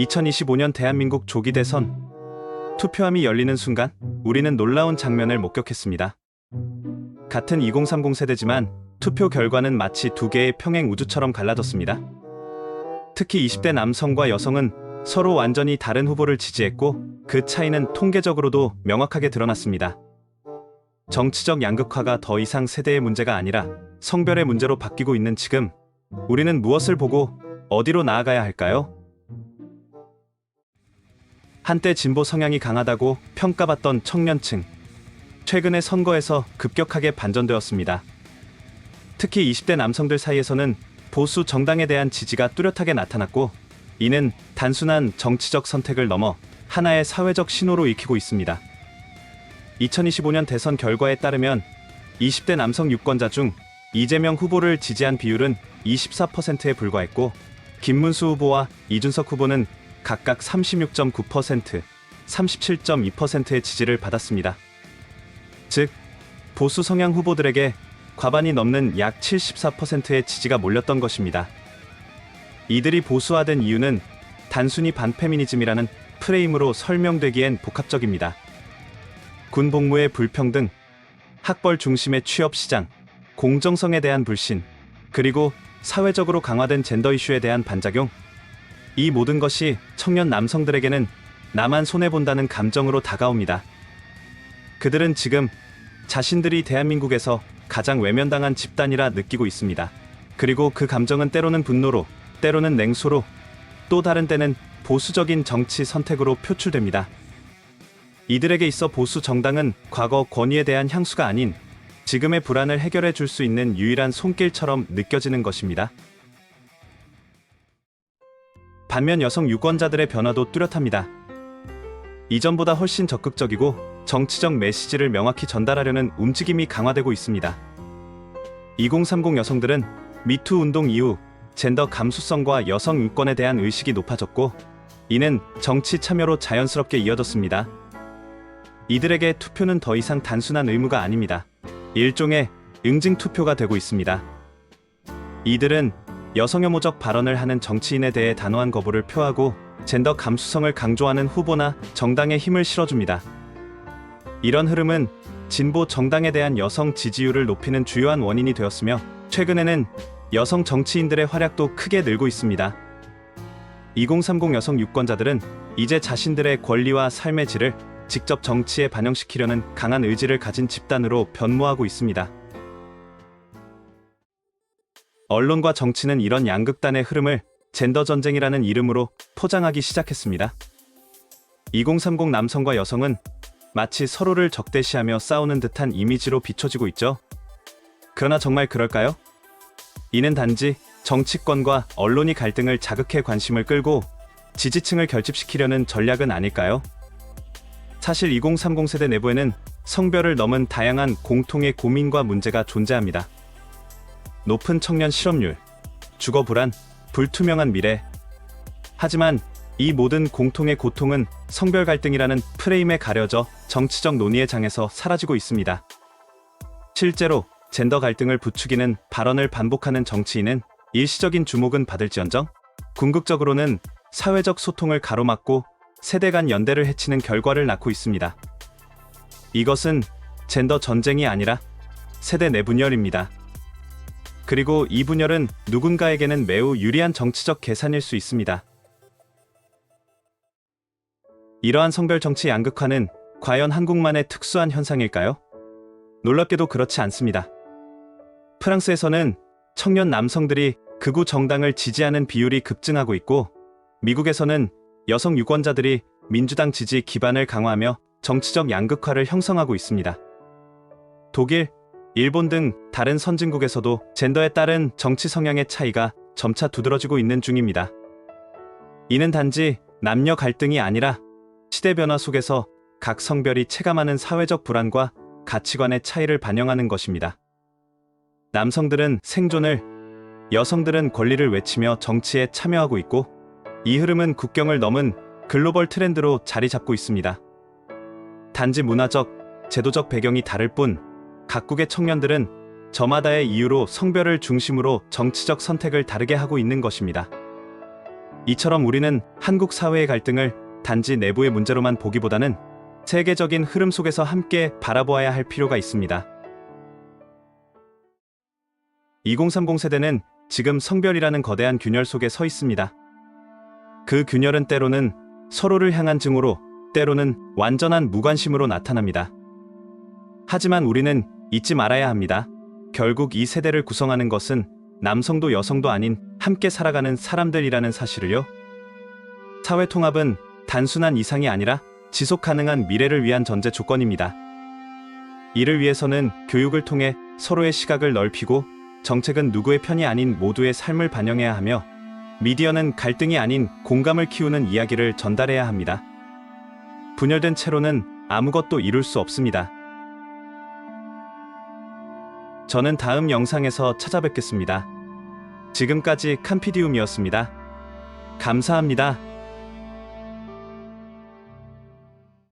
2025년 대한민국 조기 대선 투표함이 열리는 순간 우리는 놀라운 장면을 목격했습니다. 같은 2030 세대지만 투표 결과는 마치 두 개의 평행 우주처럼 갈라졌습니다. 특히 20대 남성과 여성은 서로 완전히 다른 후보를 지지했고 그 차이는 통계적으로도 명확하게 드러났습니다. 정치적 양극화가 더 이상 세대의 문제가 아니라 성별의 문제로 바뀌고 있는 지금 우리는 무엇을 보고 어디로 나아가야 할까요? 한때 진보 성향이 강하다고 평가받던 청년층, 최근의 선거에서 급격하게 반전되었습니다. 특히 20대 남성들 사이에서는 보수 정당에 대한 지지가 뚜렷하게 나타났고, 이는 단순한 정치적 선택을 넘어 하나의 사회적 신호로 읽히고 있습니다. 2025년 대선 결과에 따르면 20대 남성 유권자 중 이재명 후보를 지지한 비율은 24%에 불과했고, 김문수 후보와 이준석 후보는 각각 36.9%, 37.2%의 지지를 받았습니다. 즉, 보수 성향 후보들에게 과반이 넘는 약 74%의 지지가 몰렸던 것입니다. 이들이 보수화된 이유는 단순히 반페미니즘이라는 프레임으로 설명되기엔 복합적입니다. 군 복무의 불평등, 학벌 중심의 취업 시장, 공정성에 대한 불신, 그리고 사회적으로 강화된 젠더 이슈에 대한 반작용, 이 모든 것이 청년 남성들에게는 나만 손해본다는 감정으로 다가옵니다. 그들은 지금 자신들이 대한민국에서 가장 외면당한 집단이라 느끼고 있습니다. 그리고 그 감정은 때로는 분노로, 때로는 냉소로, 또 다른 때는 보수적인 정치 선택으로 표출됩니다. 이들에게 있어 보수 정당은 과거 권위에 대한 향수가 아닌 지금의 불안을 해결해 줄 수 있는 유일한 손길처럼 느껴지는 것입니다. 반면 여성 유권자들의 변화도 뚜렷합니다. 이전보다 훨씬 적극적이고 정치적 메시지를 명확히 전달하려는 움직임이 강화되고 있습니다. 2030 여성들은 미투 운동 이후 젠더 감수성과 여성 인권에 대한 의식이 높아졌고, 이는 정치 참여로 자연스럽게 이어졌습니다. 이들에게 투표는 더 이상 단순한 의무가 아닙니다. 일종의 응징 투표가 되고 있습니다. 이들은 여성 혐오적 발언을 하는 정치인에 대해 단호한 거부를 표하고 젠더 감수성을 강조하는 후보나 정당에 힘을 실어줍니다. 이런 흐름은 진보 정당에 대한 여성 지지율을 높이는 주요한 원인이 되었으며, 최근에는 여성 정치인들의 활약도 크게 늘고 있습니다. 2030 여성 유권자들은 이제 자신들의 권리와 삶의 질을 직접 정치에 반영시키려는 강한 의지를 가진 집단으로 변모하고 있습니다. 언론과 정치는 이런 양극단의 흐름을 젠더 전쟁이라는 이름으로 포장하기 시작했습니다. 2030 남성과 여성은 마치 서로를 적대시하며 싸우는 듯한 이미지로 비춰지고 있죠. 그러나 정말 그럴까요? 이는 단지 정치권과 언론이 갈등을 자극해 관심을 끌고 지지층을 결집시키려는 전략은 아닐까요? 사실 2030 세대 내부에는 성별을 넘은 다양한 공통의 고민과 문제가 존재합니다. 높은 청년 실업률, 주거 불안, 불투명한 미래. 하지만 이 모든 공통의 고통은 성별 갈등이라는 프레임에 가려져 정치적 논의의 장에서 사라지고 있습니다. 실제로 젠더 갈등을 부추기는 발언을 반복하는 정치인은 일시적인 주목은 받을지언정 궁극적으로는 사회적 소통을 가로막고 세대 간 연대를 해치는 결과를 낳고 있습니다. 이것은 젠더 전쟁이 아니라 세대 내 분열입니다. 그리고 이 분열은 누군가에게는 매우 유리한 정치적 계산일 수 있습니다. 이러한 성별 정치 양극화는 과연 한국만의 특수한 현상일까요? 놀랍게도 그렇지 않습니다. 프랑스에서는 청년 남성들이 극우 정당을 지지하는 비율이 급증하고 있고, 미국에서는 여성 유권자들이 민주당 지지 기반을 강화하며 정치적 양극화를 형성하고 있습니다. 독일, 일본 등 다른 선진국에서도 젠더에 따른 정치 성향의 차이가 점차 두드러지고 있는 중입니다. 이는 단지 남녀 갈등이 아니라 시대 변화 속에서 각 성별이 체감하는 사회적 불안과 가치관의 차이를 반영하는 것입니다. 남성들은 생존을, 여성들은 권리를 외치며 정치에 참여하고 있고, 이 흐름은 국경을 넘은 글로벌 트렌드로 자리 잡고 있습니다. 단지 문화적, 제도적 배경이 다를 뿐 각국의 청년들은 저마다의 이유로 성별을 중심으로 정치적 선택을 다르게 하고 있는 것입니다. 이처럼 우리는 한국 사회의 갈등을 단지 내부의 문제로만 보기보다는 세계적인 흐름 속에서 함께 바라보아야 할 필요가 있습니다. 2030 세대는 지금 성별이라는 거대한 균열 속에 서 있습니다. 그 균열은 때로는 서로를 향한 증오로, 때로는 완전한 무관심으로 나타납니다. 하지만 우리는 잊지 말아야 합니다. 결국 이 세대를 구성하는 것은 남성도 여성도 아닌 함께 살아가는 사람들이라는 사실을요. 사회 통합은 단순한 이상이 아니라 지속 가능한 미래를 위한 전제 조건입니다. 이를 위해서는 교육을 통해 서로의 시각을 넓히고, 정책은 누구의 편이 아닌 모두의 삶을 반영해야 하며, 미디어는 갈등이 아닌 공감을 키우는 이야기를 전달해야 합니다. 분열된 채로는 아무것도 이룰 수 없습니다. 저는 다음 영상에서 찾아뵙겠습니다. 지금까지 칸피디움이었습니다. 감사합니다.